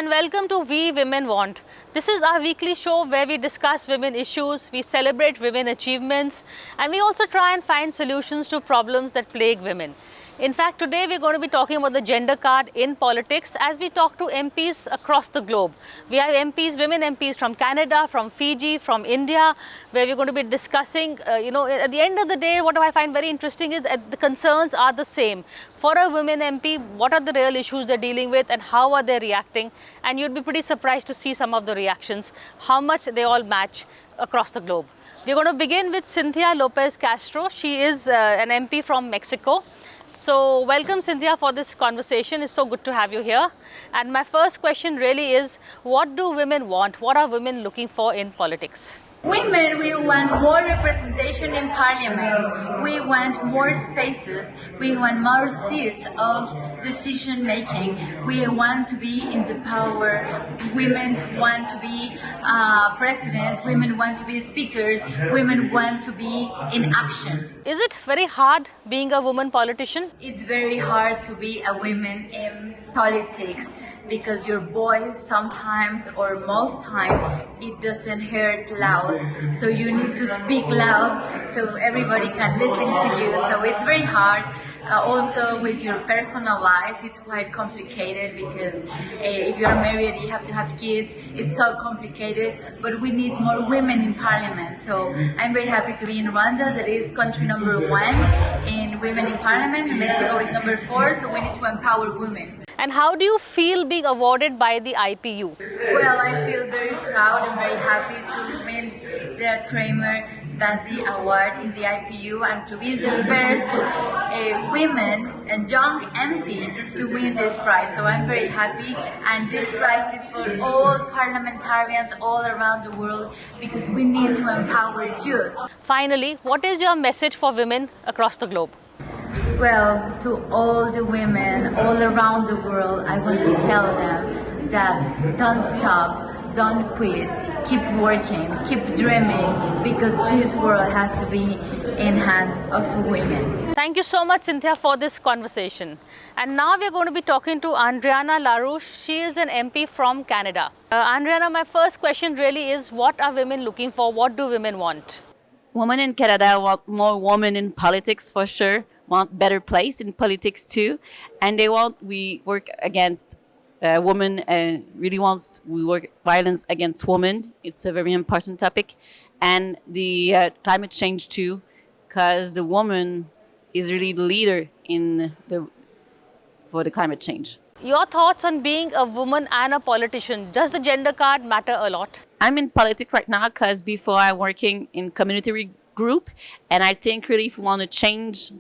and welcome to We Women Want. This is our weekly show where we discuss women issues, we celebrate women achievements, and we also try and find solutions to problems that plague women. In fact, today we're going to be talking about the gender card in politics as we talk to MPs across the globe. We have MPs, women MPs from Canada, from Fiji, from India, where we're going to be discussing, at the end of the day, what I find very interesting is that the concerns are the same. For a women MP, what are the real issues they're dealing with and how are they reacting? And you'd be pretty surprised to see some of the reactions, how much they all match across the globe. We're going to begin with Cynthia Lopez Castro. She is an MP from Mexico. So welcome Cynthia for this conversation. It's so good to have you here. And my first question really is, what do women want? What are women looking for in politics? Women, we want more representation in parliament. We want more spaces. We want more seats of decision making. We want to be in the power. Women want to be presidents. Women want to be speakers. Women want to be in action. Is it very hard being a woman politician? It's very hard to be a woman in politics because your voice sometimes or most time it doesn't hear loud, so you need to speak loud so everybody can listen to you. So it's very hard. Also with your personal life, it's quite complicated because if you're married, you have to have kids. It's so complicated, but we need more women in parliament. So I'm very happy to be in Rwanda, that is country number 1 in women in parliament. Mexico is number 4, so we need to empower women. And how do you feel being awarded by the IPU? Well, I feel very proud and very happy to win the Kramer Bazzi Award in the IPU and to be the first women and young MP to win this prize. So I'm very happy, and this prize is for all parliamentarians all around the world because we need to empower youth. Finally, what is your message for women across the globe? Well, to all the women all around the world, I want to tell them that don't stop, don't quit, keep working, keep dreaming, because this world has to be in hands of women. Thank you so much, Cynthia, for this conversation. And now we're going to be talking to Andriana LaRouche. She is an MP from Canada. Andriana, my first question really is, what are women looking for? What do women want? Women in Canada want more women in politics for sure, want better place in politics too, and we work against women, really wants we work violence against women. It's a very important topic, and the climate change too, because the woman is really the leader for the climate change. Your thoughts on being a woman and a politician? Does the gender card matter a lot? I'm in politics right now because before I'm working in community group, and I think really if we want to change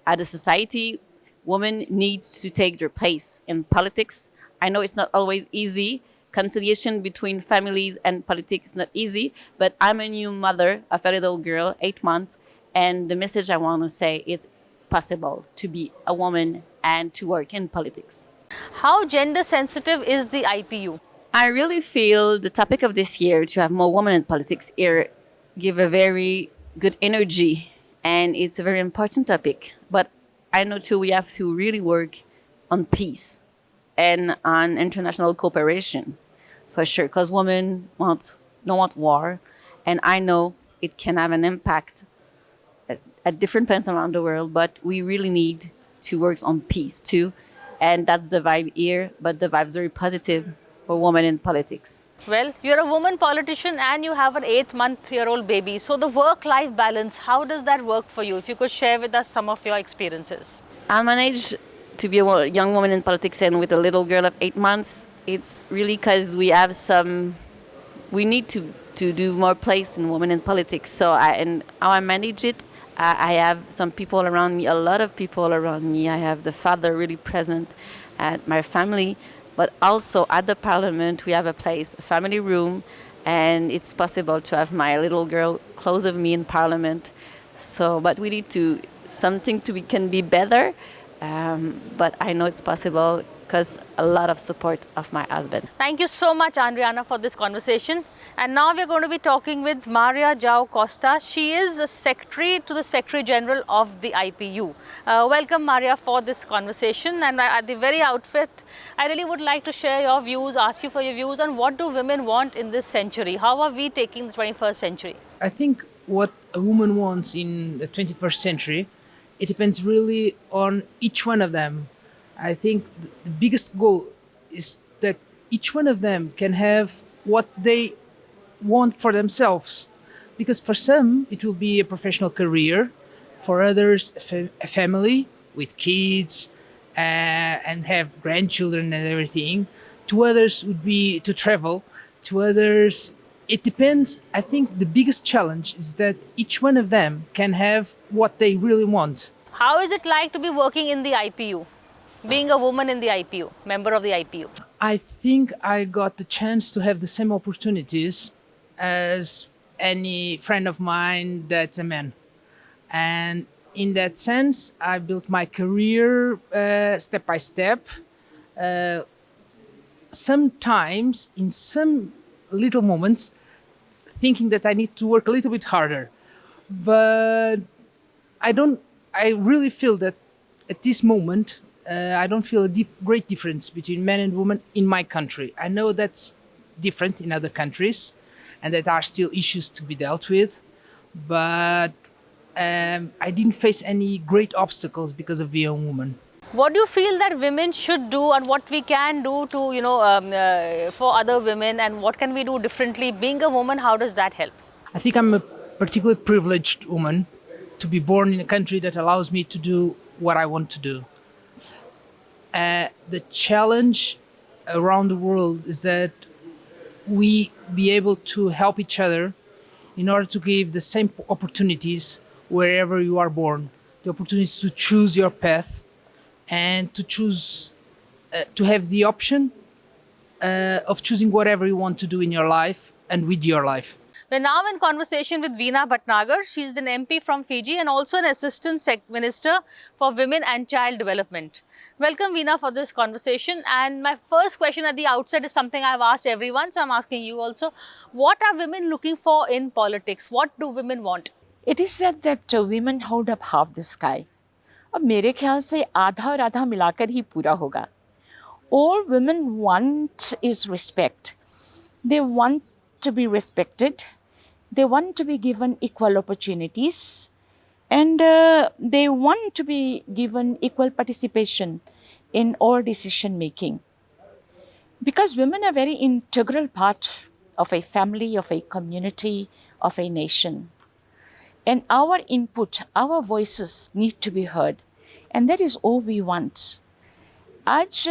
the society, women needs to take their place in politics. I know it's not always easy. Conciliation between families and politics is not easy, but I'm a new mother of a little girl, 8 months, and the message I want to say is possible to be a woman and to work in politics. How gender sensitive is the IPU? I really feel the topic of this year, to have more women in politics here, give a very good energy, and it's a very important topic. But I know too we have to really work on peace and on international cooperation, for sure, because women don't want war, and I know it can have an impact at different points around the world, but we really need to work on peace too, and that's the vibe here, but the vibe is very positive for women in politics. Well, you're a woman politician and you have an 8-month-old baby. So the work-life balance, how does that work for you? If you could share with us some of your experiences. I managed to be a young woman in politics and with a little girl of 8 months. It's really because we need to do more place in women in politics. So and how I manage it, I have some people around me, a lot of people around me. I have the father really present at my family. But also at the parliament, we have a place, a family room, and it's possible to have my little girl close of me in parliament. So, but we need can be better. But I know it's possible because a lot of support of my husband. Thank you so much, Andriana, for this conversation. And now we're going to be talking with Maria João Costa. She is a secretary to the Secretary General of the IPU. Welcome, Maria, for this conversation. And at the very outset, I really would like to share your views, ask you for your views on what do women want in this century? How are we taking the 21st century? I think what a woman wants in the 21st century, it depends really on each one of them. I think the biggest goal is that each one of them can have what they want for themselves. Because for some, it will be a professional career. For others, a family with kids and have grandchildren and everything. To others, would be to travel. To others, it depends. I think the biggest challenge is that each one of them can have what they really want. How is it like to be working in the IPU? Being a woman in the IPU, member of the IPU? I think I got the chance to have the same opportunities as any friend of mine that's a man. And in that sense, I built my career step by step. Sometimes, in some little moments, thinking that I need to work a little bit harder. But I really feel that at this moment, I don't feel a great difference between men and women in my country. I know that's different in other countries and that are still issues to be dealt with, but I didn't face any great obstacles because of being a woman. What do you feel that women should do and what we can do to, for other women, and what can we do differently? Being a woman, how does that help? I think I'm a particularly privileged woman to be born in a country that allows me to do what I want to do. The challenge around the world is that we be able to help each other in order to give the same opportunities wherever you are born. The opportunities to choose your path and to choose, to have the option of choosing whatever you want to do in your life and with your life. We're now in conversation with Veena Bhatnagar. She's an MP from Fiji and also an Assistant Minister for Women and Child Development. Welcome, Veena, for this conversation. And my first question at the outset is something I've asked everyone, so I'm asking you also. What are women looking for in politics? What do women want? It is said that women hold up half the sky. अब मेरे ख्याल से आधा और आधा मिलाकर ही पूरा होगा. All women want is respect. They want to be respected. They want to be given equal opportunities. And they want to be given equal participation in all decision making. Because women are a very integral part of a family, of a community, of a nation. And our input, our voices need to be heard. And that is all we want. आज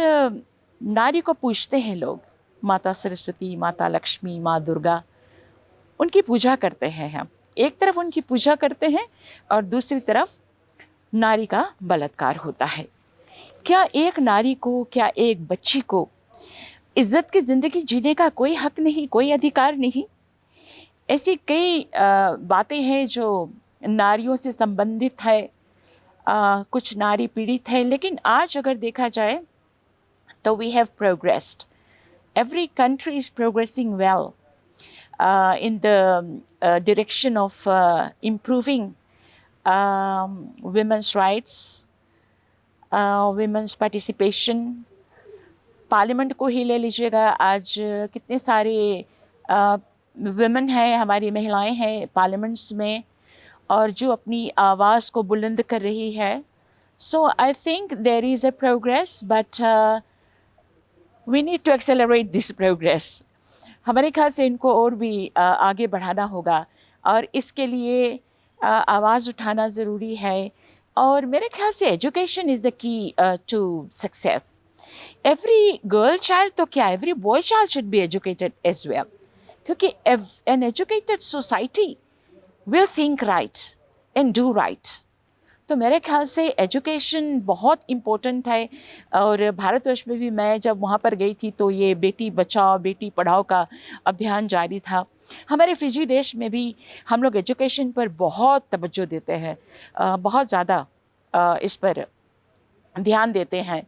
नारी को पूजते हैं लोग, माता सरस्वती, माता लक्ष्मी, माँ दुर्गा, उनकी पूजा करते हैं हम. एक तरफ उनकी पूजा करते हैं और दूसरी तरफ नारी का बलात्कार होता है. क्या एक नारी को, क्या एक बच्ची को इज्जत की ज़िंदगी जीने का कोई हक नहीं, कोई अधिकार नहीं? ऐसी कई बातें हैं जो नारियों से संबंधित है, कुछ नारी पीड़ित है. लेकिन आज अगर देखा जाए तो we have progressed. Every country is progressing well in the direction of improving women's rights, women's participation. Parliament को ही ले लीजिएगा, आज कितने सारे women हैं, हमारी महिलाएं हैं पार्लियामेंट्स में और जो अपनी आवाज़ को बुलंद कर रही है. So I think there is a progress, but we need to accelerate this progress. हमारे ख्याल से इनको और भी आगे बढ़ाना होगा और इसके लिए आवाज़ उठाना ज़रूरी है. और मेरे ख्याल से education is the key to success. Every girl child तो क्या, every boy child should be educated as well. क्योंकि an educated society will think right and do right. तो मेरे ख्याल से एजुकेशन बहुत इम्पोर्टेंट है. और भारतवर्ष में भी मैं जब वहाँ पर गई थी तो ये बेटी बचाओ बेटी पढ़ाओ का अभियान जारी था. हमारे फिजी देश में भी हम लोग एजुकेशन पर बहुत तवज्जो देते हैं, बहुत ज़्यादा इस पर ध्यान देते हैं.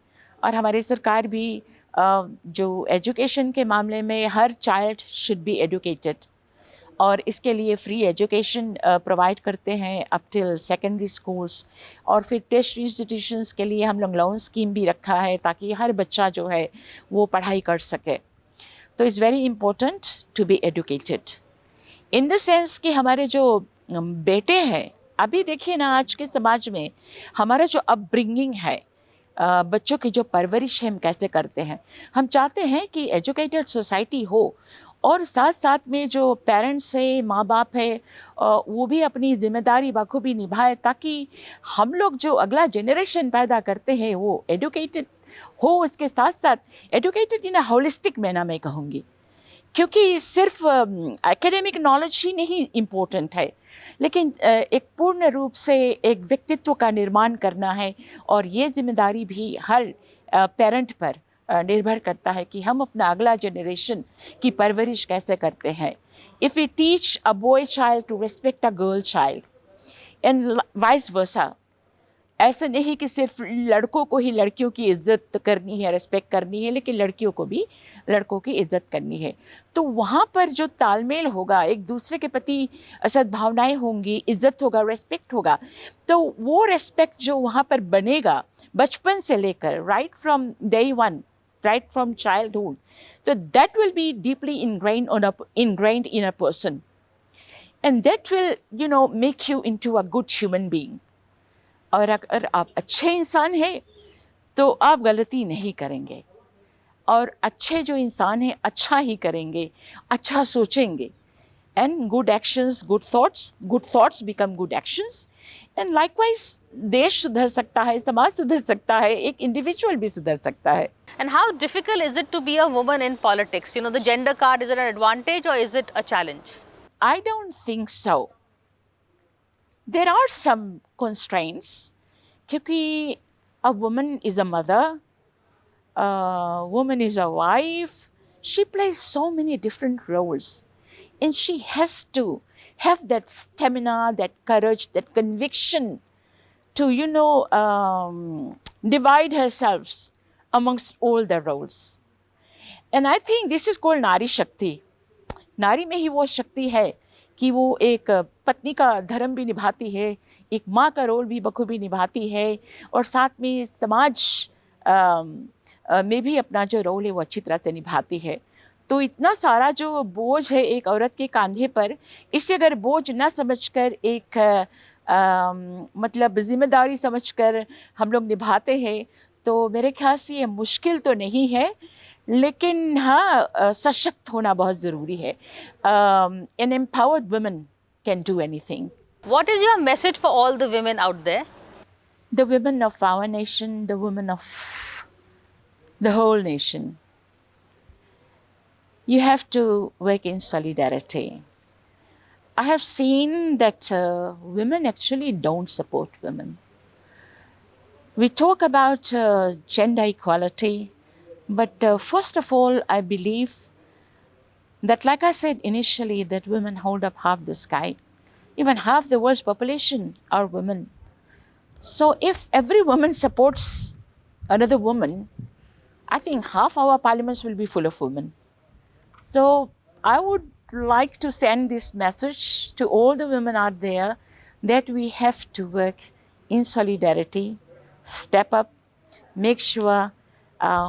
और हमारी सरकार भी जो एजुकेशन के मामले में her child should be educated, और इसके लिए फ्री एजुकेशन प्रोवाइड करते हैं अप टिल सेकेंडरी स्कूल्स, और फिर टेस्ट इंस्टीट्यूशंस के लिए हम लोग लोन स्कीम भी रखा है ताकि हर बच्चा जो है वो पढ़ाई कर सके. तो it's very important to be educated in the sense कि हमारे जो बेटे हैं, अभी देखिए ना आज के समाज में हमारा जो अपब्रिंगिंग है, बच्चों की जो परवरिश है हम कैसे करते हैं. हम चाहते हैं कि एजुकेटेड सोसाइटी हो, और साथ साथ में जो पेरेंट्स है, माँ बाप है, वो भी अपनी जिम्मेदारी बखूबी निभाए ताकि हम लोग जो अगला जनरेशन पैदा करते हैं वो एजुकेटेड हो. उसके साथ साथ educated in a holistic manner मैं कहूँगी, क्योंकि सिर्फ एकेडमिक नॉलेज ही नहीं इम्पोर्टेंट है, लेकिन एक पूर्ण रूप से एक व्यक्तित्व का निर्माण करना है, और ये जिम्मेदारी भी हर पेरेंट पर निर्भर करता है कि हम अपना अगला जनरेशन की परवरिश कैसे करते हैं. If we teach a boy child to respect a girl child and vice versa, ऐसा नहीं कि सिर्फ लड़कों को ही लड़कियों की इज़्ज़त करनी है, रिस्पेक्ट करनी है, लेकिन लड़कियों को भी लड़कों की इज़्ज़त करनी है. तो वहाँ पर जो तालमेल होगा, एक दूसरे के प्रति सद्भावनाएं होंगी, इज़्ज़त होगा, रिस्पेक्ट होगा, तो वो रिस्पेक्ट जो वहाँ पर बनेगा बचपन से लेकर, right from day one, right from childhood, so that will be deeply ingrained in a person, and that will make you into a good human being. और अगर आप अच्छे इंसान हैं तो आप गलती नहीं करेंगे, और अच्छे जो इंसान हैं अच्छा ही करेंगे, अच्छा सोचेंगे. And good actions, good thoughts become good actions, and likewise देश सुधर सकता है, समाज सुधर सकता है, एक इंडिविजुअल भी सुधर सकता है. And how difficult is it to be a woman in politics? The gender card, is it an advantage or is it a challenge? I don't think so. There are some constraints, क्योंकि a woman is a mother, a woman is a wife, she plays so many different roles, and she has to have that stamina, that courage, that conviction to divide herself amongst all the roles. And I think this is called नारी शक्ति. नारी में ही वो शक्ति है कि वो एक पत्नी का धर्म भी निभाती है, एक माँ का रोल भी बखूबी निभाती है, और साथ में समाज में भी अपना जो रोल है वो अच्छी तरह से निभाती है. तो इतना सारा जो बोझ है एक औरत के कंधे पर, इसे अगर बोझ ना समझकर एक मतलब जिम्मेदारी समझकर हम लोग निभाते हैं, तो मेरे ख्याल से ये मुश्किल तो नहीं है, लेकिन हाँ सशक्त होना बहुत ज़रूरी है. An empowered woman can do anything. What is your message for all the women out there? The women of our nation, the women of the whole nation, you have to work in solidarity. I have seen that women actually don't support women. We talk about gender equality, but first of all, I believe that, like I said initially, that women hold up half the sky. Even half the world's population are women. So if every woman supports another woman, I think half our parliaments will be full of women. So I would like to send this message to all the women out there that we have to work in solidarity, step up, make sure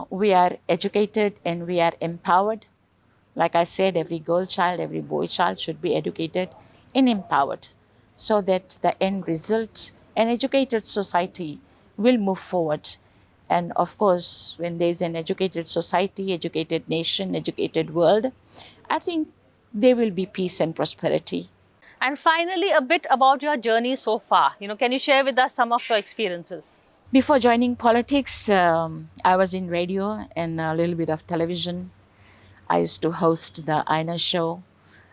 we are educated and we are empowered. Like I said, every girl child, every boy child should be educated and empowered, so that the end result, an educated society, will move forward. And of course, when there's an educated society, educated nation, educated world, I think there will be peace and prosperity. And finally, a bit about your journey so far. Can you share with us some of your experiences? Before joining politics, I was in radio and a little bit of television. I used to host the Aina show,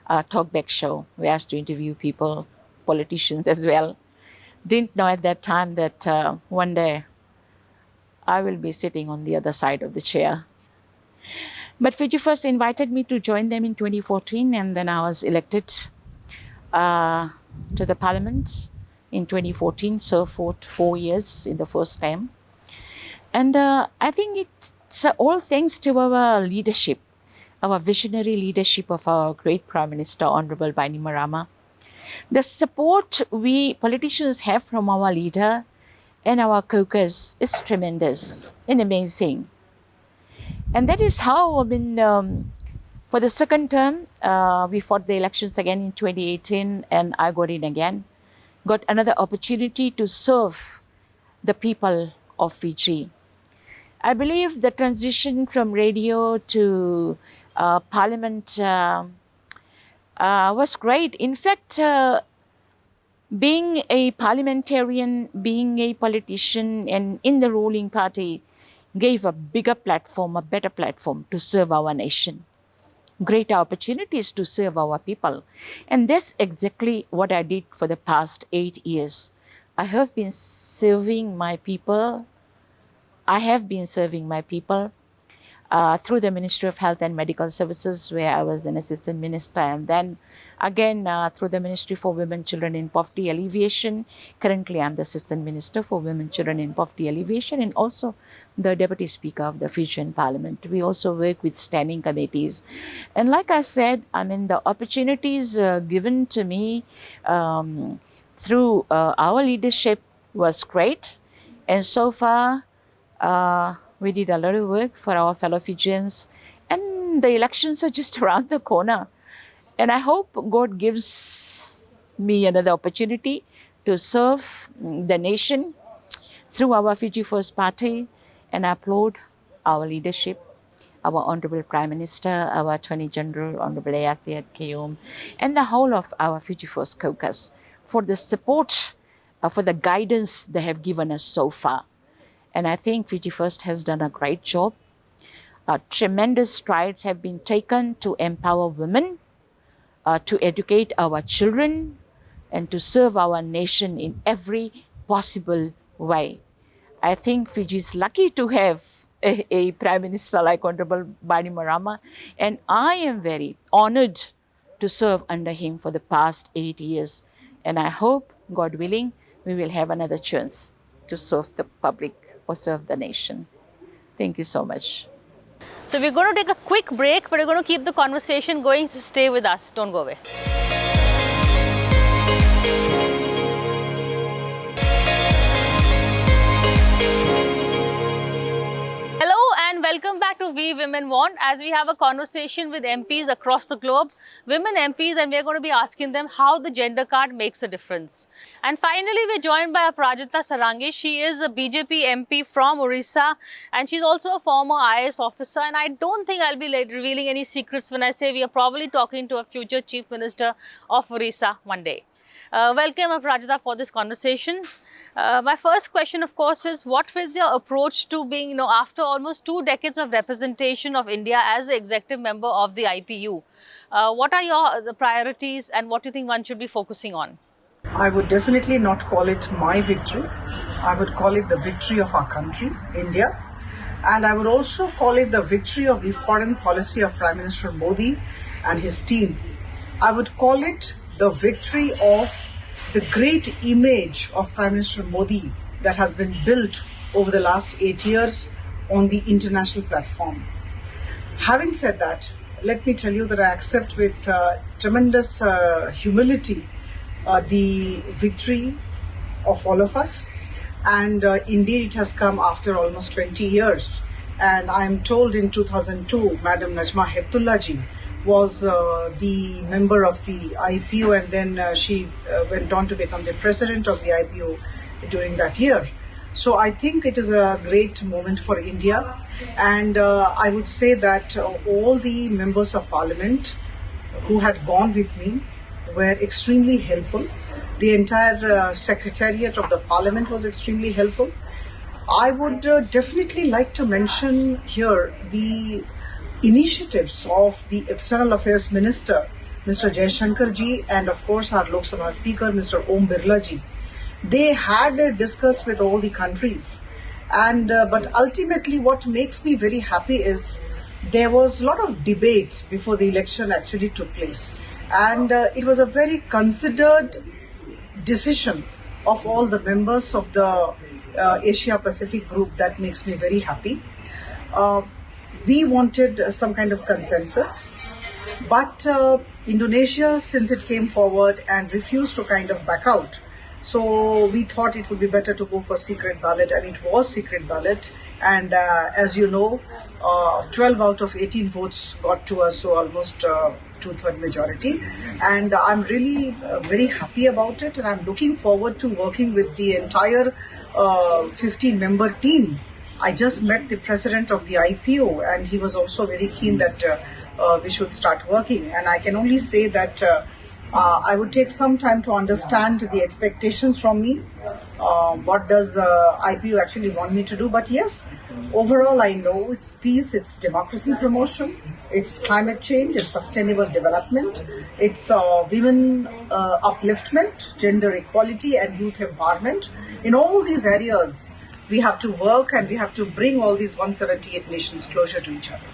a talkback show, where I used to interview people, politicians as well. Didn't know at that time that one day I will be sitting on the other side of the chair. But Fiji first invited me to join them in 2014, and then I was elected to the parliament in 2014, served for 4 years in the first time. And I think it's all thanks to our leadership, our visionary leadership of our great Prime Minister, Honorable Bainimarama. The support we politicians have from our leader and our caucus is tremendous and amazing. And that is how, for the second term, we fought the elections again in 2018, and I got in again, got another opportunity to serve the people of Fiji. I believe the transition from radio to parliament was great. In fact, being a parliamentarian, being a politician, and in the ruling party gave a bigger platform, a better platform to serve our nation. Greater opportunities to serve our people. And that's exactly what I did for the past 8 years. I have been serving my people. Through the Ministry of Health and Medical Services, where I was an assistant minister, and then again through the Ministry for Women, Children and Poverty Alleviation. Currently, I'm the assistant minister for Women, Children and Poverty Alleviation, and also the deputy speaker of the Fijian Parliament. We also work with standing committees, and like I said, the opportunities given to me through our leadership was great, and so far. We did a lot of work for our fellow Fijians, and the elections are just around the corner. And I hope God gives me another opportunity to serve the nation through our Fiji First Party, and I applaud our leadership, our Honorable Prime Minister, our Attorney General, Honorable Ayasiat Keum, and the whole of our Fiji First caucus for the support, for the guidance they have given us so far. And I think Fiji First has done a great job. Tremendous strides have been taken to empower women, to educate our children, and to serve our nation in every possible way. I think Fiji is lucky to have a Prime Minister like Honorable Bainimarama, and I am very honored to serve under him for the past 8 years. And I hope, God willing, we will have another chance to serve the public or serve the nation. Thank you so much. So we're going to take a quick break, but we're going to keep the conversation going, so stay with us. Don't go away. Hello and welcome back to We Women Want, as we have a conversation with MPs across the globe, women MPs, and we're going to be asking them how the gender card makes a difference. And finally, we're joined by Aprajita Sarangi. She is a BJP MP from Orissa, and she's also a former IAS officer. And I don't think I'll be revealing any secrets when I say we are probably talking to a future Chief Minister of Orissa one day. Welcome, Aprajita, for this conversation. My first question, of course, is what is your approach to being, after almost 2 decades of representation of India as the executive member of the IPU, what are the priorities and what do you think one should be focusing on? I would definitely not call it my victory. I would call it the victory of our country, India. And I would also call it the victory of the foreign policy of Prime Minister Modi and his team. I would call it the victory of the great image of Prime Minister Modi that has been built over the last 8 years on the international platform. Having said that, let me tell you that I accept with tremendous humility the victory of all of us, and indeed it has come after almost 20 years. And I am told in 2002, Madam Najma Heptullah ji was the member of the IPU, and then she went on to become the president of the IPU during that year. So I think it is a great moment for India, and I would say that all the members of parliament who had gone with me were extremely helpful. The entire secretariat of the parliament was extremely helpful. I would definitely like to mention here the initiatives of the External Affairs Minister, Mr. Jaishankar ji, and of course our Lok Sabha Speaker, Mr. Om Birla ji. They had discussed with all the countries, and but ultimately what makes me very happy is there was a lot of debate before the election actually took place, and it was a very considered decision of all the members of the Asia Pacific group that makes me very happy. We wanted some kind of consensus, but Indonesia, since it came forward and refused to kind of back out, so we thought it would be better to go for secret ballot, and it was secret ballot. And as you know, 12 out of 18 votes got to us, so almost two-third majority. And I'm really very happy about it, and I'm looking forward to working with the entire 15-member team. I just met the president of the IPO, and he was also very keen that we should start working. And I can only say that I would take some time to understand the expectations from me. What does IPU actually want me to do? But yes, overall I know it's peace, it's democracy promotion, it's climate change, it's sustainable development, it's women upliftment, gender equality and youth empowerment. In all these areas, we have to work and we have to bring all these 178 nations closer to each other.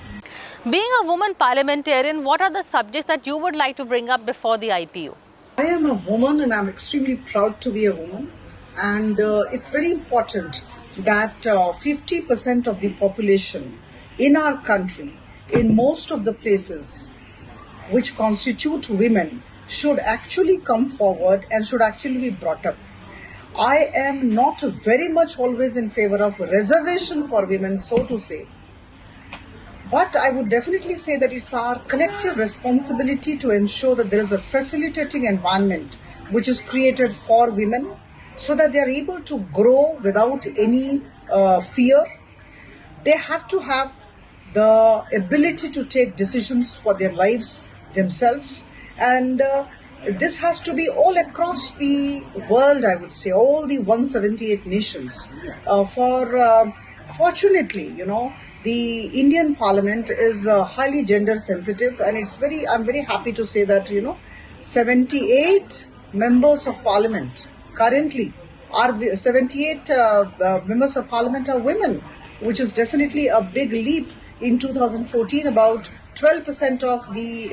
Being a woman parliamentarian, what are the subjects that you would like to bring up before the IPU? I am a woman and I'm extremely proud to be a woman. And it's very important that 50% of the population in our country, in most of the places which constitute women, should actually come forward and should actually be brought up. I am not very much always in favor of reservation for women, so to say. But I would definitely say that it's our collective responsibility to ensure that there is a facilitating environment which is created for women so that they are able to grow without any fear. They have to have the ability to take decisions for their lives themselves. And this has to be all across the world, I would say, all the 178 nations. Fortunately, you know, the Indian Parliament is highly gender sensitive, and I'm very happy to say that, 78 members of Parliament currently are 78 members of Parliament are women, which is definitely a big leap. In 2014, about 12% of the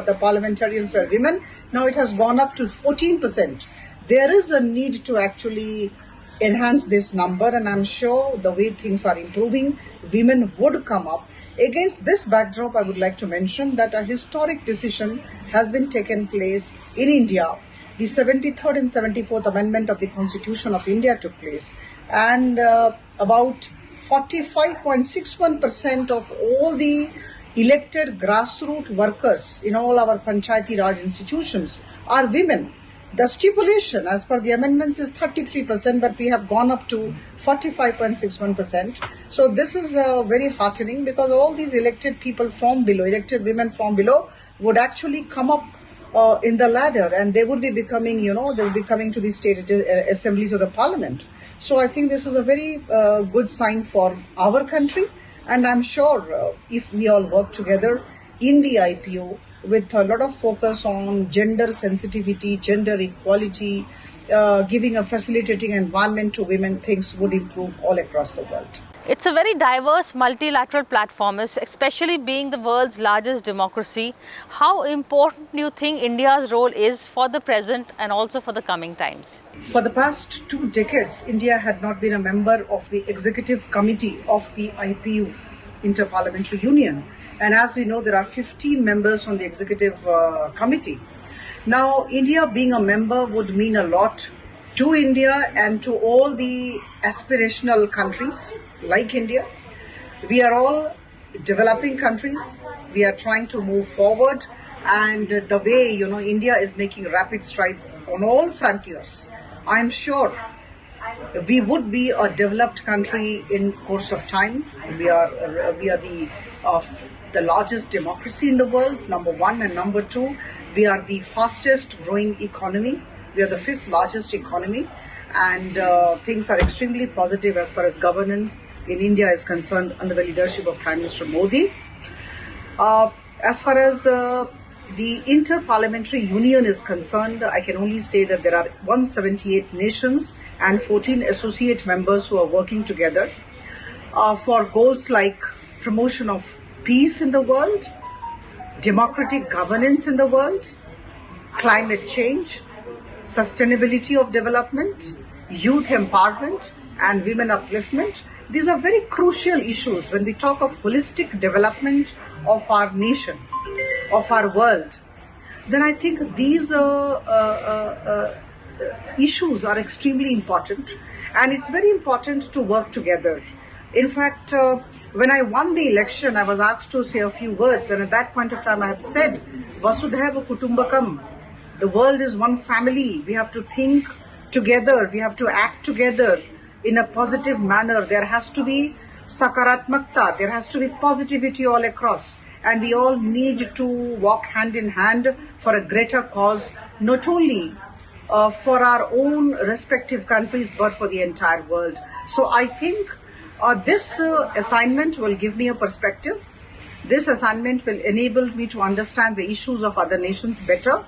the parliamentarians were women. Now it has gone up to 14%. There is a need to actually enhance this number, and I'm sure the way things are improving, women would come up. Against this backdrop, I would like to mention that a historic decision has been taken place in India. The 73rd and 74th Amendment of the Constitution of India took place, and about 45.61% of all the elected grassroots workers in all our Panchayati Raj institutions are women. The stipulation as per the amendments is 33%, but we have gone up to 45.61%. So this is very heartening, because all these elected people from below, elected women from below, would actually come up in the ladder, and they would be becoming, they will be coming to the state assemblies of the parliament. So I think this is a very good sign for our country, and I'm sure if we all work together in the IPO with a lot of focus on gender sensitivity, gender equality, giving a facilitating environment to women, things would improve all across the world. It's a very diverse multilateral platform, especially being the world's largest democracy. How important do you think India's role is for the present and also for the coming times? For the past 2 decades, India had not been a member of the executive committee of the IPU, Interparliamentary Union. And as we know, there are 15 members on the executive committee. Now, India being a member would mean a lot to India and to all the aspirational countries like India. We are all developing countries. We are trying to move forward, and the way, India is making rapid strides on all frontiers, I'm sure we would be a developed country in course of time. We are the largest democracy in the world, number one, and number two, we are the fastest growing economy. We are the 5th largest economy, and things are extremely positive as far as governance in India is concerned under the leadership of Prime Minister Modi. As far as the Inter-Parliamentary Union is concerned, I can only say that there are 178 nations and 14 associate members who are working together for goals like promotion of peace in the world, democratic governance in the world, climate change, sustainability of development, youth empowerment, and women upliftment. These are very crucial issues when we talk of holistic development of our nation, of our world. Then I think these issues are extremely important, and it's very important to work together. In fact, when I won the election, I was asked to say a few words, and at that point of time I had said, Vasudhaiva Kutumbakam, the world is one family. We have to think together, we have to act together in a positive manner. There has to be sakaratmakta, there has to be positivity all across, and we all need to walk hand in hand for a greater cause, not only for our own respective countries but for the entire world. So I think this assignment will give me a perspective. This assignment will enable me to understand the issues of other nations better,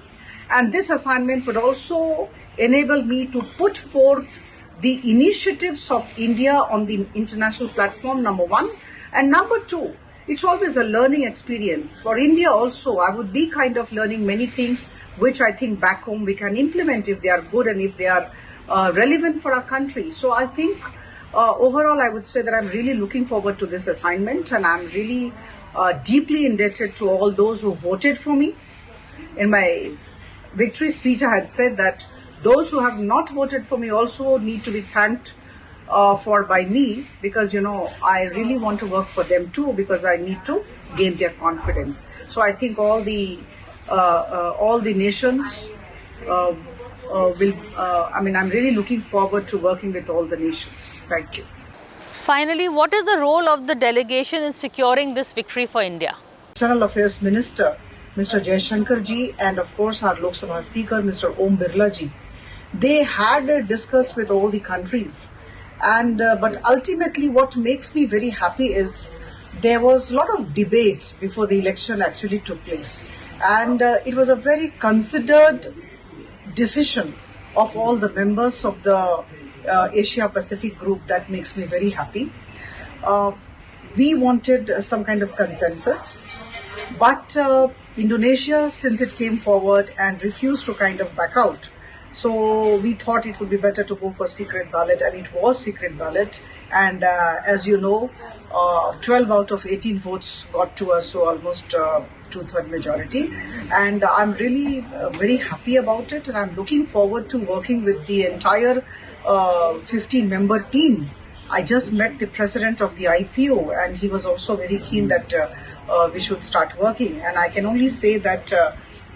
and this assignment would also enable me to put forth the initiatives of India on the international platform, number one. And number two, it's always a learning experience. For India also, I would be kind of learning many things which I think back home we can implement if they are good and if they are relevant for our country. So I think overall I would say that I'm really looking forward to this assignment, and I'm really deeply indebted to all those who voted for me. In my victory speech, I had said that those who have not voted for me also need to be thanked for by me, because I really want to work for them too, because I need to gain their confidence. So I think all the nations will. I'm really looking forward to working with all the nations. Thank you. Finally, what is the role of the delegation in securing this victory for India? External Affairs Minister, Mr. Jaishankar ji, and of course our Lok Sabha Speaker, Mr. Om Birla ji, they had discussed with all the countries, and but ultimately what makes me very happy is there was a lot of debate before the election actually took place, and it was a very considered decision of all the members of the Asia Pacific group. That makes me very happy. We wanted some kind of consensus, but Indonesia, since it came forward and refused to kind of back out, so we thought it would be better to go for secret ballot, and it was secret ballot. And as you know, 12 out of 18 votes got to us, so almost 2/3 majority. And I'm really very happy about it, and I'm looking forward to working with the entire 15-member team. I just met the president of the IPO, and he was also very keen that we should start working. And I can only say that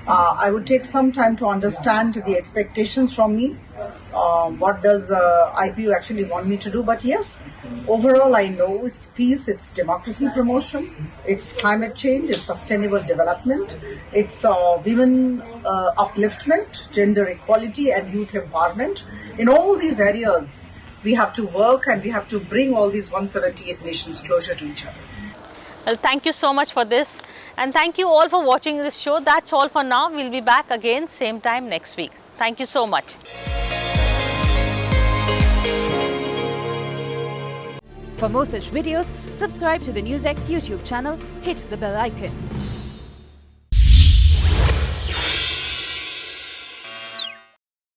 I would take some time to understand the expectations from me. What does IPO actually want me to do? But yes, overall I know it's peace, it's democracy promotion, it's climate change, it's sustainable development, it's women upliftment, gender equality, and youth empowerment. In all these areas, we have to work, and we have to bring all these 178 nations closer to each other. Well, thank you so much for this, and thank you all for watching this show. That's all for now. We'll be back again same time next week. Thank you so much. For more such videos, subscribe to the NewsX YouTube channel, hit the bell icon.